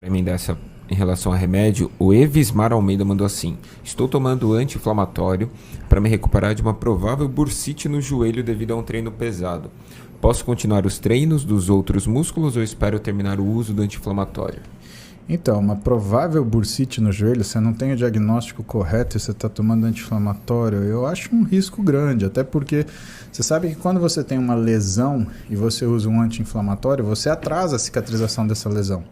emendar essa em relação a remédio, o Evismar Almeida mandou assim: estou tomando anti-inflamatório para me recuperar de uma provável bursite no joelho devido a um treino pesado. Posso continuar os treinos dos outros músculos ou espero terminar o uso do anti-inflamatório? Então, uma provável bursite no joelho, você não tem o diagnóstico correto e você está tomando anti-inflamatório, eu acho um risco grande, até porque você sabe que quando você tem uma lesão e você usa um anti-inflamatório, você atrasa a cicatrização dessa lesão.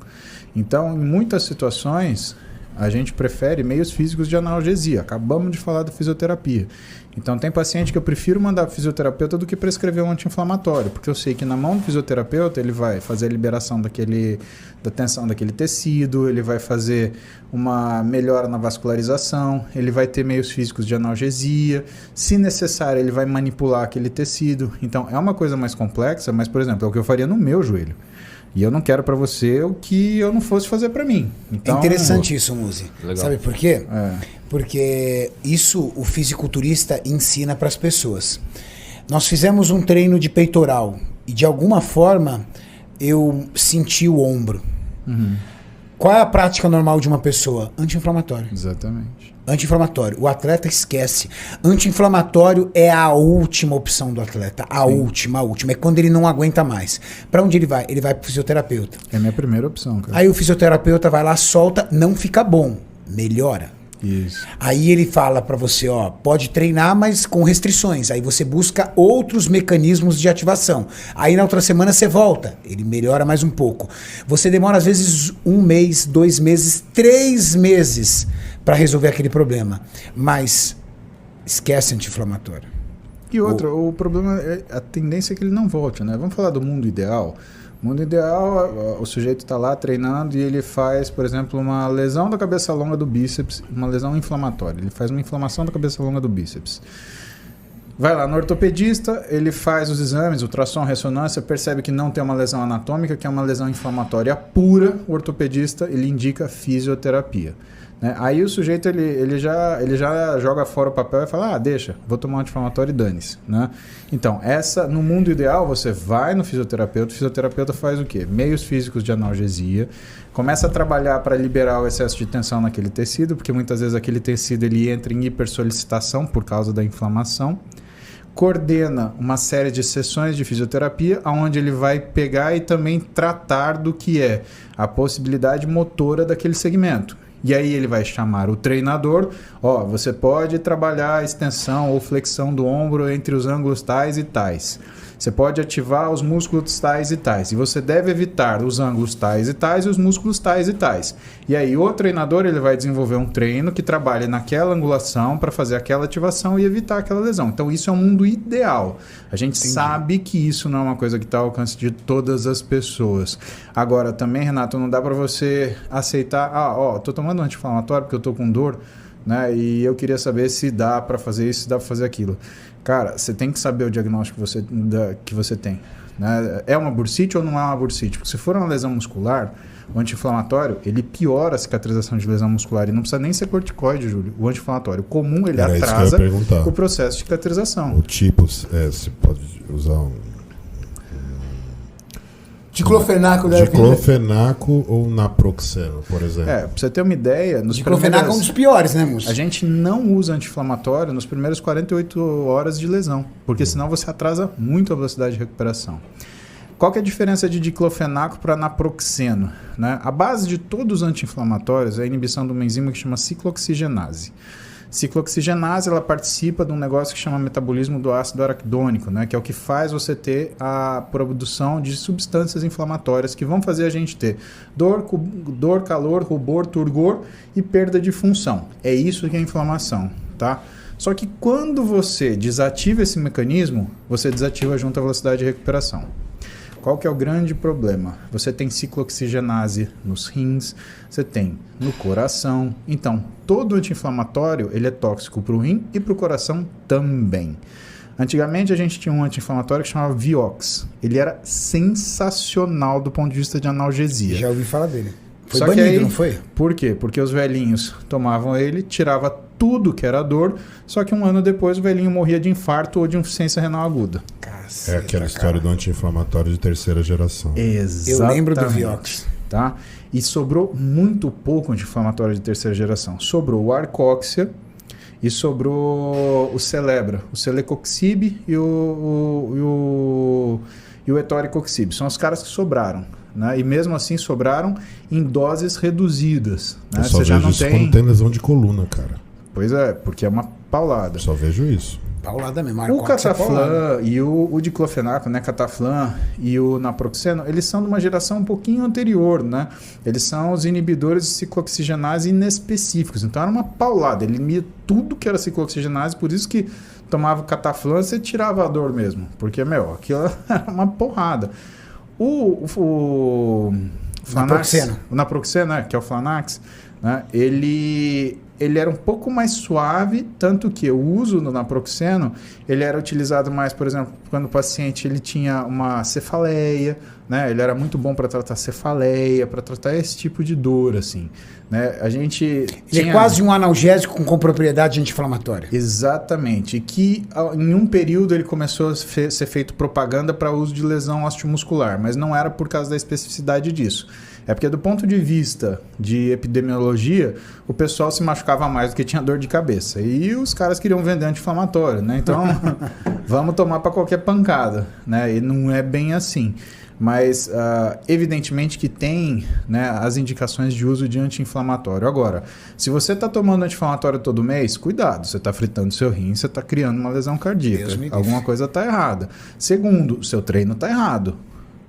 Então, em muitas situações, a gente prefere meios físicos de analgesia. Acabamos de falar da fisioterapia. Então, tem paciente que eu prefiro mandar para o fisioterapeuta do que prescrever um anti-inflamatório, porque eu sei que na mão do fisioterapeuta ele vai fazer a liberação da tensão daquele tecido, ele vai fazer uma melhora na vascularização, ele vai ter meios físicos de analgesia, se necessário ele vai manipular aquele tecido. Então, é uma coisa mais complexa, mas, por exemplo, é o que eu faria no meu joelho. E eu não quero para você o que eu não fosse fazer para mim. Então, é interessante isso, Muzi. Legal. Sabe por quê? É. Porque isso o fisiculturista ensina para as pessoas. Nós fizemos um treino de peitoral e de alguma forma eu senti o ombro. Uhum. Qual é a prática normal de uma pessoa? Anti-inflamatório. Exatamente. Anti-inflamatório. O atleta esquece. Anti-inflamatório é a última opção do atleta. A última. É quando ele não aguenta mais. Para onde ele vai? Ele vai pro fisioterapeuta. É a minha primeira opção, cara. Aí o fisioterapeuta vai lá, solta, não fica bom. Melhora. Isso. Aí ele fala pra você, ó, pode treinar, mas com restrições. Aí você busca outros mecanismos de ativação. Aí na outra semana você volta. Ele melhora mais um pouco. Você demora às vezes 1 mês, 2 meses, 3 meses para resolver aquele problema. Mas esquece anti-inflamatório. E outra, o problema é a tendência é que ele não volte, né? Vamos falar do mundo ideal. No mundo ideal, o sujeito está lá treinando e ele faz, por exemplo, uma lesão da cabeça longa do bíceps, uma lesão inflamatória. Ele faz uma inflamação da cabeça longa do bíceps. Vai lá no ortopedista, ele faz os exames, ultrassom, ressonância, percebe que não tem uma lesão anatômica, que é uma lesão inflamatória pura. O ortopedista, ele indica fisioterapia. Né? Aí o sujeito ele já joga fora o papel e fala, deixa, vou tomar um anti-inflamatório e dane-se. Né? Então, no mundo ideal, você vai no fisioterapeuta, o fisioterapeuta faz o quê? Meios físicos de analgesia, começa a trabalhar para liberar o excesso de tensão naquele tecido, porque muitas vezes aquele tecido ele entra em hipersolicitação por causa da inflamação, coordena uma série de sessões de fisioterapia, onde ele vai pegar e também tratar do que é a possibilidade motora daquele segmento. E aí ele vai chamar o treinador, você pode trabalhar a extensão ou flexão do ombro entre os ângulos tais e tais. Você pode ativar os músculos tais e tais. E você deve evitar os ângulos tais e tais e os músculos tais e tais. E aí o treinador ele vai desenvolver um treino que trabalhe naquela angulação para fazer aquela ativação e evitar aquela lesão. Então isso é um mundo ideal. A gente sabe que isso não é uma coisa que está ao alcance de todas as pessoas. Agora também, Renato, não dá para você aceitar, estou tomando um anti-inflamatório porque eu estou com dor, né? E eu queria saber se dá para fazer isso, se dá para fazer aquilo. Cara, você tem que saber o diagnóstico que você tem. Né? É uma bursite ou não é uma bursite? Porque se for uma lesão muscular, o anti-inflamatório, ele piora a cicatrização de lesão muscular. E não precisa nem ser corticoide, Júlio. O anti-inflamatório comum, ele atrasa o processo de cicatrização. O tipo, você pode usar Diclofenaco Diclofenaco ou naproxeno, por exemplo? Pra você ter uma ideia... Diclofenaco é um dos piores, né, moço? A gente não usa anti-inflamatório nos primeiros 48 horas de lesão, porque senão você atrasa muito a velocidade de recuperação. Qual que é a diferença de diclofenaco para naproxeno? Né? A base de todos os anti-inflamatórios é a inibição de uma enzima que chama ciclooxigenase. Ciclooxigenase, ela participa de um negócio que chama metabolismo do ácido araquidônico, né? Que é o que faz você ter a produção de substâncias inflamatórias que vão fazer a gente ter dor, calor, rubor, turgor e perda de função. É isso que é inflamação, tá? Só que quando você desativa esse mecanismo, você desativa junto à velocidade de recuperação. Qual que é o grande problema? Você tem ciclooxigenase nos rins, você tem no coração. Então, todo anti-inflamatório ele é tóxico para o rim e para o coração também. Antigamente a gente tinha um anti-inflamatório que chamava Vioxx. Ele era sensacional do ponto de vista de analgesia. Já ouvi falar dele. Foi Só banido, que aí, não foi? Por quê? Porque os velhinhos tomavam ele, tirava tudo que era dor, só que 1 ano depois o velhinho morria de infarto ou de insuficiência renal aguda. É aquela história do anti-inflamatório de terceira geração. Exatamente. Eu lembro do Vioxx. Tá? e sobrou muito pouco anti-inflamatório de terceira geração. Sobrou o Arcoxia e sobrou o Celebra, o Celecoxib e o Etoricoxib. São os caras que sobraram. Né? E mesmo assim sobraram em doses reduzidas. Né? Eu só Você já vejo não isso tem... quando tem lesão de coluna, cara. Pois é, porque é uma paulada. Eu só vejo isso. Paulada mesmo. O Cataflan e o diclofenaco, né, Cataflan e o naproxeno, eles são de uma geração um pouquinho anterior, né? Eles são os inibidores de ciclooxigenase inespecíficos. Então era uma paulada, ele limia tudo que era ciclooxigenase, por isso que tomava o Cataflan, você tirava a dor mesmo, porque, aquilo era uma porrada. O Flanax, o naproxeno, que é o Flanax, né, ele era um pouco mais suave, tanto que o uso do naproxeno, ele era utilizado mais, por exemplo, quando o paciente ele tinha uma cefaleia, né? Ele era muito bom para tratar cefaleia, para tratar esse tipo de dor, assim, né? A gente ele é quase um analgésico com propriedade anti-inflamatória. Exatamente, e que em um período ele começou a ser feito propaganda para uso de lesão osteomuscular, mas não era por causa da especificidade disso. É porque do ponto de vista de epidemiologia, o pessoal se machucava mais do que tinha dor de cabeça. E os caras queriam vender anti-inflamatório, né? Então, vamos tomar para qualquer pancada, né? E não é bem assim. Mas, evidentemente que tem, né, as indicações de uso de anti-inflamatório. Agora, se você está tomando anti-inflamatório todo mês, cuidado, você está fritando seu rim, você está criando uma lesão cardíaca. Alguma coisa está errada. Segundo, o seu treino está errado.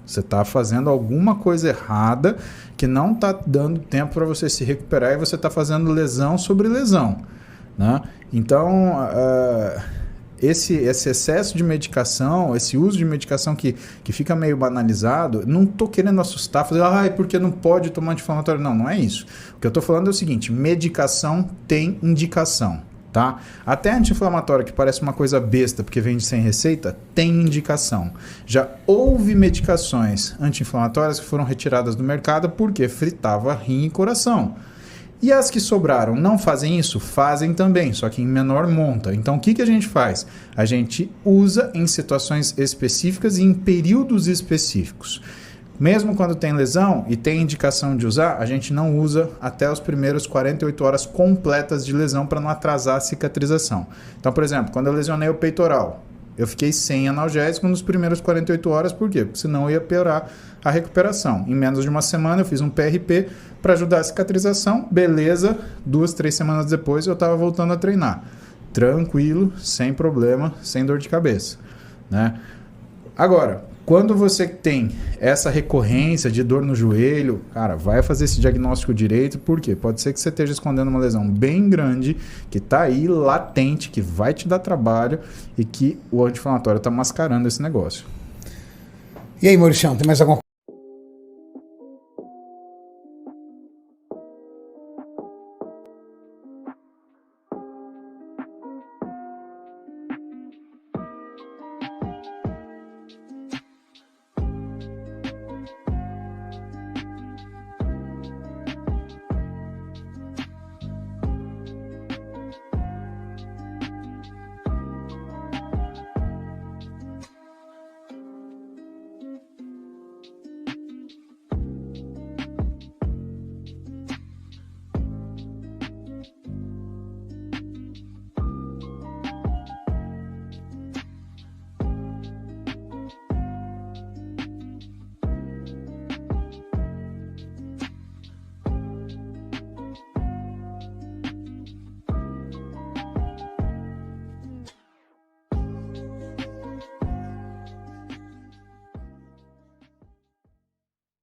Você está fazendo alguma coisa errada que não está dando tempo para você se recuperar e você está fazendo lesão sobre lesão. Né? Então, esse excesso de medicação, esse uso de medicação que fica meio banalizado, não estou querendo assustar, fazer, porque não pode tomar anti-inflamatório. Não, não é isso. O que eu estou falando é o seguinte, medicação tem indicação. Tá? Até anti-inflamatório, que parece uma coisa besta porque vende sem receita, tem indicação. Já houve medicações anti-inflamatórias que foram retiradas do mercado porque fritava rim e coração. E as que sobraram não fazem isso? Fazem também, só que em menor monta. Então o que a gente faz? A gente usa em situações específicas e em períodos específicos. Mesmo quando tem lesão e tem indicação de usar, a gente não usa até os primeiros 48 horas completas de lesão para não atrasar a cicatrização. Então, por exemplo, quando eu lesionei o peitoral, eu fiquei sem analgésico nos primeiros 48 horas, por quê? Porque senão ia piorar a recuperação. Em menos de uma semana eu fiz um PRP para ajudar a cicatrização, beleza, 2-3 semanas depois eu estava voltando a treinar. Tranquilo, sem problema, sem dor de cabeça. Né? Agora, quando você tem essa recorrência de dor no joelho, cara, vai fazer esse diagnóstico direito, por quê? Pode ser que você esteja escondendo uma lesão bem grande, que está aí latente, que vai te dar trabalho e que o anti-inflamatório está mascarando esse negócio. E aí, Mauricião, tem mais alguma